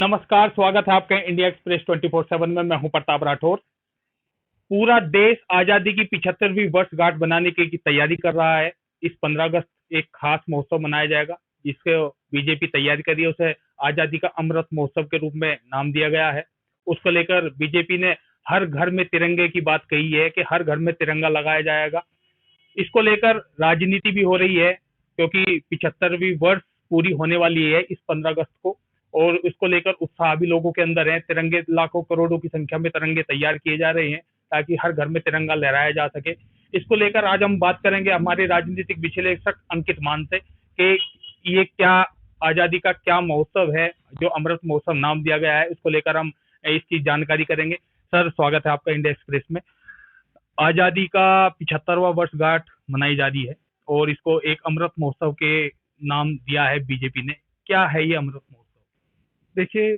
नमस्कार, स्वागत है आपका इंडिया एक्सप्रेस 24/7 में। मैं हूं प्रताप राठौर। पूरा देश आजादी की 75वीं वर्षगांठ बनाने की तैयारी कर रहा है। इस 15 अगस्त एक खास महोत्सव मनाया जाएगा, जिसके बीजेपी तैयारी कर रही है। उसे आजादी का अमृत महोत्सव के रूप में नाम दिया गया है। उसको लेकर बीजेपी ने हर घर में तिरंगे की बात कही है कि हर घर में तिरंगा लगाया जाएगा। इसको लेकर राजनीति भी हो रही है, क्योंकि 75वीं वर्ष पूरी होने वाली है इस 15 अगस्त को, और इसको लेकर उत्साह भी लोगों के अंदर है। तिरंगे लाखों करोड़ों की संख्या में तिरंगे तैयार किए जा रहे हैं, ताकि हर घर में तिरंगा लहराया जा सके। इसको लेकर आज हम बात करेंगे हमारे राजनीतिक विश्लेषक अंकित मान से कि ये क्या आजादी का क्या महोत्सव है जो अमृत महोत्सव नाम दिया गया है। इसको लेकर हम इसकी जानकारी करेंगे। सर, स्वागत है आपका इंडिया एक्सप्रेस में। आजादी का 75वां वर्षगांठ मनाई जा रही है और इसको एक अमृत महोत्सव के नाम दिया है बीजेपी ने। क्या है ये अमृत महोत्सव? देखिए,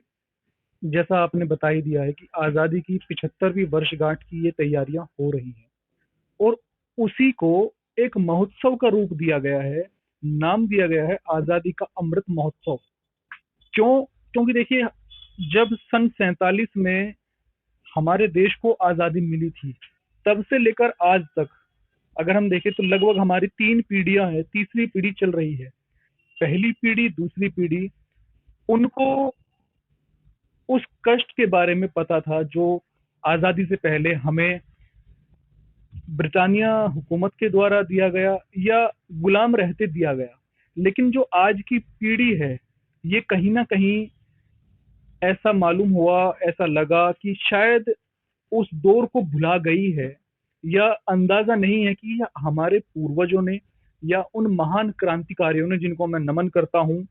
जैसा आपने बता ही दिया है कि आज़ादी की 75वीं वर्षगांठ की ये तैयारियां हो रही हैं और उसी को एक महोत्सव का रूप दिया गया है। नाम दिया गया है आज़ादी का अमृत महोत्सव। क्यों? क्योंकि देखिए, जब सन 47 में हमारे देश को आज़ादी मिली थी, तब से लेकर आज तक अगर हम देखें तो लगभग हमारी 3 पीढ़ियां हैं, तीसरी पीढ़ी चल रही है। पहली पीढ़ी, दूसरी पीढ़ी, उनको उस कष्ट के बारे में पता था जो आज़ादी से पहले हमें ब्रिटानिया हुकूमत के द्वारा दिया गया या गुलाम रहते दिया गया। लेकिन जो आज की पीढ़ी है, ये कहीं ना कहीं ऐसा मालूम हुआ, ऐसा लगा कि शायद उस दौर को भुला गई है, या अंदाजा नहीं है कि हमारे पूर्वजों ने या उन महान क्रांतिकारियों ने, जिनको मैं नमन करता हूं,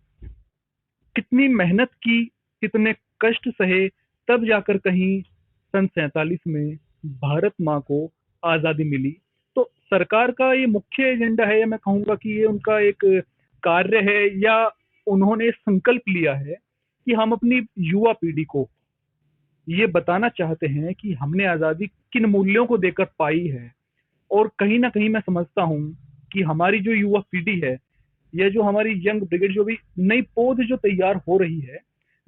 कितनी मेहनत की, कितने कष्ट सहे, तब जाकर कहीं सन 47 में भारत माँ को आज़ादी मिली। तो सरकार का ये मुख्य एजेंडा है, या मैं कहूँगा कि ये उनका एक कार्य है, या उन्होंने संकल्प लिया है कि हम अपनी युवा पीढ़ी को ये बताना चाहते हैं कि हमने आज़ादी किन मूल्यों को देकर पाई है। और कहीं ना कहीं मैं समझता हूँ कि हमारी जो युवा पीढ़ी है, या जो हमारी यंग ब्रिगेड, जो भी नई पौध जो तैयार हो रही है,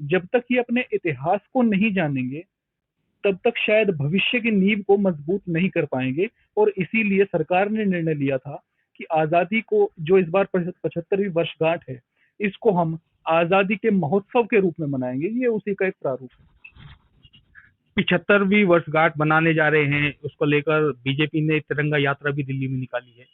जब तक ये अपने इतिहास को नहीं जानेंगे, तब तक शायद भविष्य की नींव को मजबूत नहीं कर पाएंगे। और इसीलिए सरकार ने निर्णय लिया था कि आजादी को, जो इस बार 75वीं वर्षगांठ है, इसको हम आजादी के महोत्सव के रूप में मनाएंगे। ये उसी का एक प्रारूप है। 75वीं वर्षगांठ बनाने जा रहे हैं, उसको लेकर बीजेपी ने तिरंगा यात्रा भी दिल्ली में निकाली है।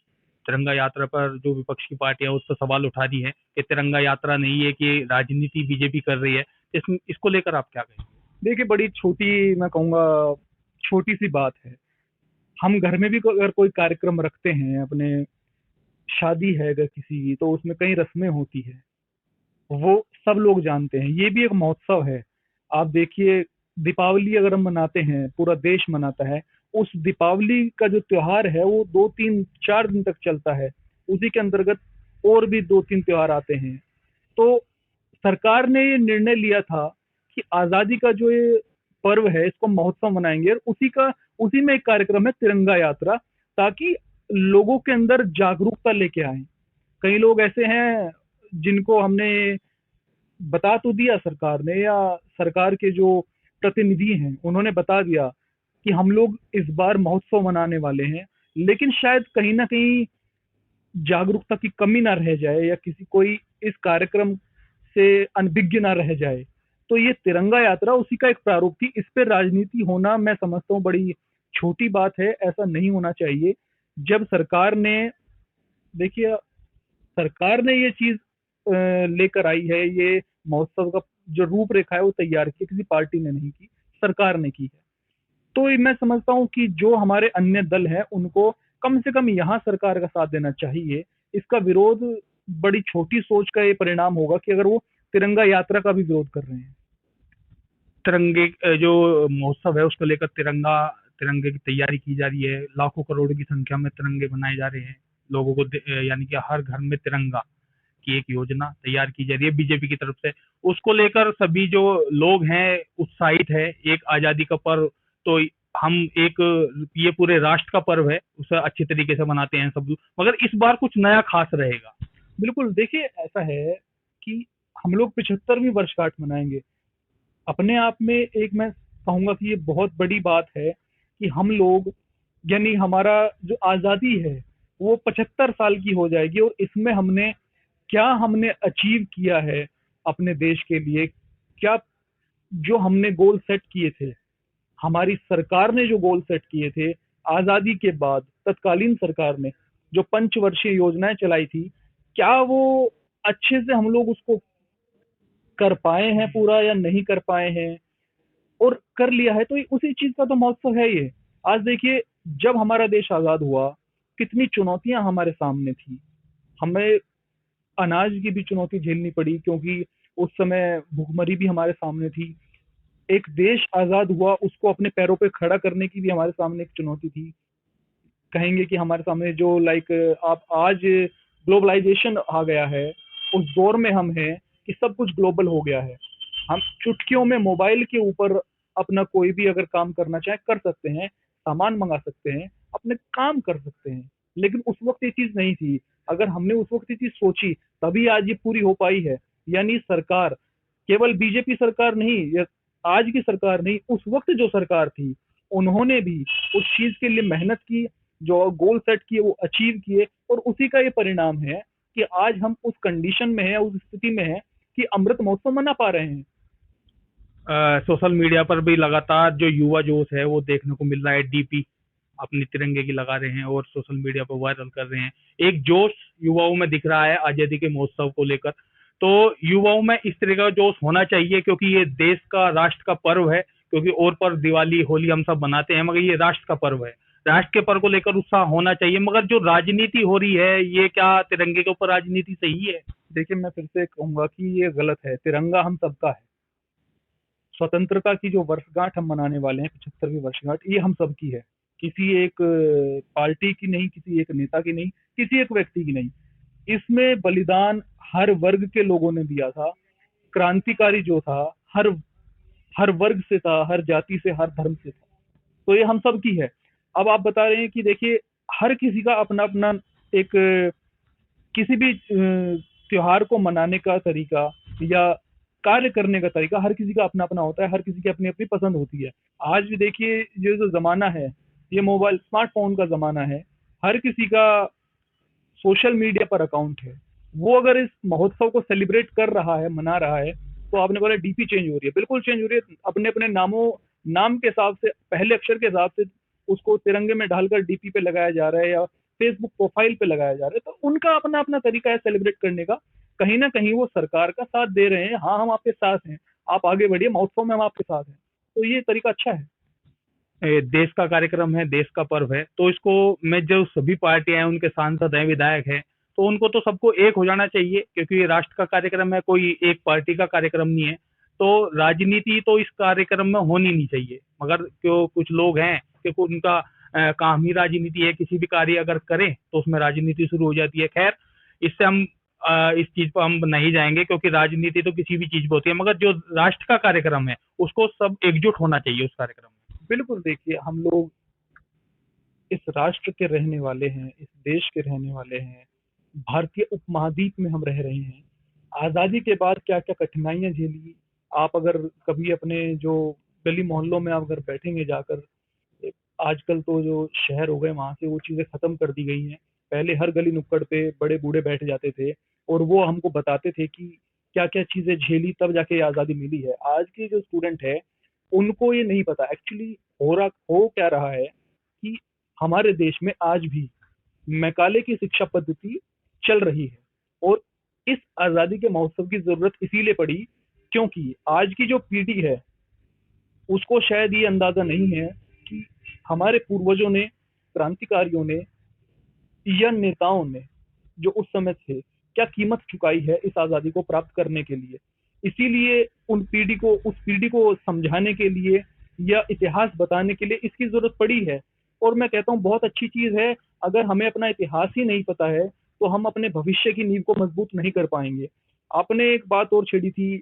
तिरंगा यात्रा पर जो विपक्ष की पार्टियां उस पर सवाल उठा रही है कि तिरंगा यात्रा नहीं है, कि राजनीति बीजेपी कर रही है। इसको लेकर आप क्या कहेंगे? देखिए, बड़ी छोटी, मैं कहूँगा छोटी सी बात है। हम घर में भी अगर कोई कार्यक्रम रखते हैं, अपने शादी है अगर किसी की, तो उसमें कई रस्में होती है, वो सब लोग जानते हैं। ये भी एक महोत्सव है। आप देखिए, दीपावली अगर हम मनाते हैं, पूरा देश मनाता है, उस दीपावली का जो त्योहार है वो 2 3 4 दिन तक चलता है। उसी के अंतर्गत और भी 2 3 त्योहार आते हैं। तो सरकार ने ये निर्णय लिया था कि आजादी का जो ये पर्व है, इसको महोत्सव मनाएंगे, और उसी में एक कार्यक्रम है तिरंगा यात्रा, ताकि लोगों के अंदर जागरूकता लेके आए। कई लोग ऐसे हैं जिनको हमने बता तो दिया सरकार ने, या सरकार के जो प्रतिनिधि हैं उन्होंने बता दिया कि हम लोग इस बार महोत्सव मनाने वाले हैं, लेकिन शायद कहीं ना कहीं जागरूकता की कमी ना रह जाए, या किसी कोई इस कार्यक्रम से अनभिज्ञ ना रह जाए। तो ये तिरंगा यात्रा उसी का एक प्रारूप थी। इस पे राजनीति होना, मैं समझता हूँ, बड़ी छोटी बात है। ऐसा नहीं होना चाहिए। जब सरकार ने, देखिए, सरकार ने ये चीज लेकर आई है, ये महोत्सव का जो रूपरेखा है वो तैयार की, किसी पार्टी ने नहीं की, सरकार ने की है। तो ये मैं समझता हूँ कि जो हमारे अन्य दल हैं, उनको कम से कम यहाँ सरकार का साथ देना चाहिए। इसका विरोध बड़ी छोटी सोच का ये परिणाम होगा कि अगर वो तिरंगा यात्रा का भी विरोध कर रहे हैं। तिरंगे जो महोत्सव है उसको लेकर तिरंगे की तैयारी की जा रही है। लाखों करोड़ की संख्या में तिरंगे बनाए जा रहे हैं। लोगों को यानी कि हर घर में तिरंगा की एक योजना तैयार की जा रही है बीजेपी की तरफ से। उसको लेकर सभी जो लोग हैं उत्साहित है। एक आजादी का पर्व, तो हम एक, ये पूरे राष्ट्र का पर्व है, उसे अच्छी तरीके से मनाते हैं सब। मगर इस बार कुछ नया खास रहेगा। बिल्कुल। देखिए, ऐसा है कि हम लोग 75वीं वर्षगांठ मनाएंगे, अपने आप में एक मैं कहूंगा कि ये बहुत बड़ी बात है कि हम लोग, यानी हमारा जो आजादी है वो 75 साल की हो जाएगी, और इसमें हमने अचीव किया है अपने देश के लिए। क्या जो हमने गोल सेट किए थे, हमारी सरकार ने जो गोल सेट किए थे आजादी के बाद, तत्कालीन सरकार ने जो पंचवर्षीय योजनाएं चलाई थी, क्या वो अच्छे से हम लोग उसको कर पाए हैं पूरा या नहीं कर पाए हैं? और कर लिया है तो उसी चीज का तो महोत्सव है ये। आज देखिए, जब हमारा देश आजाद हुआ, कितनी चुनौतियां हमारे सामने थी। हमें अनाज की भी चुनौती झेलनी पड़ी, क्योंकि उस समय भुखमरी भी हमारे सामने थी। एक देश आजाद हुआ, उसको अपने पैरों पे खड़ा करने की भी हमारे सामने एक चुनौती थी। कहेंगे कि हमारे सामने जो लाइक आप आज ग्लोबलाइजेशन आ गया है, उस दौर में हम हैं कि सब कुछ ग्लोबल हो गया है। हम चुटकियों में मोबाइल के ऊपर अपना कोई भी अगर काम करना चाहे कर सकते हैं, सामान मंगा सकते हैं, अपने काम कर सकते हैं। लेकिन उस वक्त ये चीज नहीं थी। अगर हमने उस वक्त ये चीज सोची, तभी आज ये पूरी हो पाई है। यानी सरकार, केवल बीजेपी सरकार नहीं या आज की सरकार नहीं, उस वक्त जो सरकार थी उन्होंने भी उस चीज के लिए मेहनत की, जो गोल सेट किए वो अचीव किए, और उसी का ये परिणाम है कि आज हम उस कंडीशन में हैं, उस स्थिति में हैं कि अमृत महोत्सव मना पा रहे हैं। सोशल मीडिया पर भी लगातार जो युवा जोश है वो देखने को मिल रहा है। डीपी अपनी तिरंगे की लगा रहे हैं और सोशल मीडिया पर वायरल कर रहे हैं। एक जोश युवाओं में दिख रहा है आजादी के महोत्सव को लेकर। तो युवाओं में इस तरह का जोश होना चाहिए, क्योंकि ये देश का, राष्ट्र का पर्व है। क्योंकि और पर दिवाली होली हम सब मनाते हैं, मगर ये राष्ट्र का पर्व है। राष्ट्र के पर्व को लेकर उत्साह होना चाहिए। मगर जो राजनीति हो रही है, ये क्या तिरंगे के ऊपर राजनीति सही है? देखिए, मैं फिर से कहूंगा कि ये गलत है। तिरंगा हम सबका है। स्वतंत्रता की जो वर्षगांठ हम मनाने वाले हैं, 75वीं वर्षगांठ, ये हम सबकी है। किसी एक पार्टी की नहीं, किसी एक नेता की नहीं, किसी एक व्यक्ति की नहीं। इसमें बलिदान हर वर्ग के लोगों ने दिया था। क्रांतिकारी जो था, हर हर वर्ग से था, हर जाति से, हर धर्म से था। तो ये हम सब की है। अब आप बता रहे हैं कि देखिए, हर किसी का अपना अपना एक किसी भी त्योहार को मनाने का तरीका या कार्य करने का तरीका हर किसी का अपना अपना होता है। हर किसी की अपनी अपनी पसंद होती है। आज भी देखिए, ये जो जमाना है, ये मोबाइल स्मार्टफोन का जमाना है। हर किसी का सोशल मीडिया पर अकाउंट है। वो अगर इस महोत्सव को सेलिब्रेट कर रहा है, मना रहा है, तो आपने बोला डीपी चेंज हो रही है, बिल्कुल चेंज हो रही है। अपने अपने नाम के हिसाब से, पहले अक्षर के हिसाब से उसको तिरंगे में डालकर डीपी पे लगाया जा रहा है या फेसबुक प्रोफाइल पे लगाया जा रहा है। तो उनका अपना अपना तरीका है सेलिब्रेट करने का। कहीं ना कहीं वो सरकार का साथ दे रहे हैं। हाँ, हम आपके साथ हैं, आप आगे बढ़िए, महोत्सव में हम आपके साथ हैं। तो ये तरीका अच्छा है। देश का कार्यक्रम है, देश का पर्व है, तो इसको मैं, जो सभी पार्टियां हैं, उनके सांसद हैं, विधायक हैं, तो उनको तो सबको एक हो जाना चाहिए, क्योंकि ये राष्ट्र का कार्यक्रम है, कोई एक पार्टी का कार्यक्रम नहीं है। तो राजनीति तो इस कार्यक्रम में होनी नहीं चाहिए। मगर जो कुछ लोग हैं कि उनका काम ही राजनीति है, किसी भी कार्य अगर करें तो उसमें राजनीति शुरू हो जाती है। खैर, इससे हम इस चीज पर हम नहीं जाएंगे, क्योंकि राजनीति तो किसी भी चीज पर होती है। मगर जो राष्ट्र का कार्यक्रम है, उसको सब एकजुट होना चाहिए उस कार्यक्रम में। बिल्कुल, देखिए, हम लोग इस राष्ट्र के रहने वाले हैं, इस देश के रहने वाले हैं, भारतीय उपमहाद्वीप में हम रह रहे हैं। आजादी के बाद क्या क्या कठिनाइयां झेली, आप अगर कभी अपने जो गली मोहल्लों में आप अगर बैठेंगे जाकर, आजकल तो जो शहर हो गए वहां से वो चीजें खत्म कर दी गई हैं। पहले हर गली नुक्कड़ पे बड़े बूढ़े बैठ जाते थे और वो हमको बताते थे कि क्या क्या चीजें झेली, तब जाके ये आजादी मिली है। आज के जो स्टूडेंट है, उनको ये नहीं पता एक्चुअली हो क्या रहा है कि हमारे देश में आज भी मैकाले की शिक्षा पद्धति चल रही है। और इस आजादी के महोत्सव की जरूरत इसीलिए पड़ी क्योंकि आज की जो पीढ़ी है, उसको शायद ये अंदाजा नहीं है कि हमारे पूर्वजों ने, क्रांतिकारियों ने या नेताओं ने जो उस समय थे, क्या कीमत चुकाई है इस आजादी को प्राप्त करने के लिए। इसीलिए उस पीढ़ी को समझाने के लिए या इतिहास बताने के लिए इसकी जरूरत पड़ी है। और मैं कहता हूँ बहुत अच्छी चीज है। अगर हमें अपना इतिहास ही नहीं पता है, तो हम अपने भविष्य की नींव को मजबूत नहीं कर पाएंगे। आपने एक बात और छेड़ी थी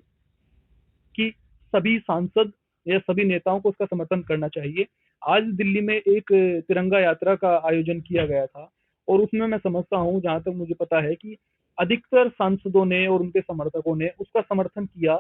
कि सभी सांसद या सभी नेताओं को उसका समर्थन करना चाहिए। आज दिल्ली में एक तिरंगा यात्रा का आयोजन किया गया था, और उसमें मैं समझता हूँ, जहां तक मुझे पता है, कि अधिकतर सांसदों ने और उनके समर्थकों ने उसका समर्थन किया,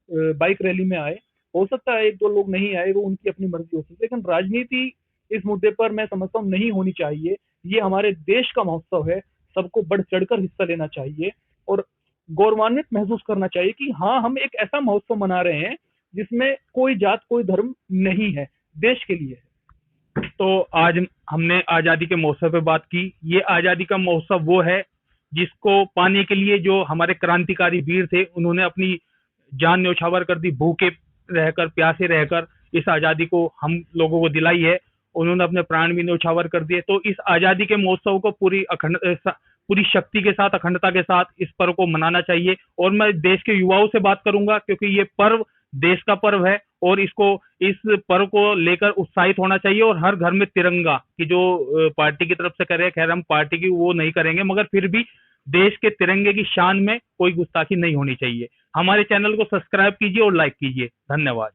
बाइक रैली में आए हो सकता है एक दो लोग नहीं आए, वो उनकी अपनी मर्जी हो सकती है, लेकिन राजनीति इस मुद्दे पर मैं समझता हूँ नहीं होनी चाहिए। ये हमारे देश का महोत्सव है, सबको बढ़ चढ़कर हिस्सा लेना चाहिए और गौरवान्वित महसूस करना चाहिए कि हाँ, हम एक ऐसा महोत्सव मना रहे हैं जिसमें कोई जात कोई धर्म नहीं है, देश के लिए है। तो आज हमने आजादी के महोत्सव पे बात की। ये आजादी का महोत्सव वो है जिसको पाने के लिए जो हमारे क्रांतिकारी वीर थे, उन्होंने अपनी जान न्यौछावर कर दी, भूखे रहकर, प्यासे रहकर इस आजादी को हम लोगों को दिलाई है। उन्होंने अपने प्राण भी न्यौछावर कर दिए। तो इस आजादी के महोत्सव को पूरी शक्ति के साथ, अखंडता के साथ इस पर्व को मनाना चाहिए। और मैं देश के युवाओं से बात करूंगा, क्योंकि ये पर्व देश का पर्व है और इस पर्व को लेकर उत्साहित होना चाहिए। और हर घर में तिरंगा की जो पार्टी की तरफ से करे, खैर हम पार्टी की वो नहीं करेंगे, मगर फिर भी देश के तिरंगे की शान में कोई गुस्ताखी नहीं होनी चाहिए। हमारे चैनल को सब्सक्राइब कीजिए और लाइक कीजिए। धन्यवाद।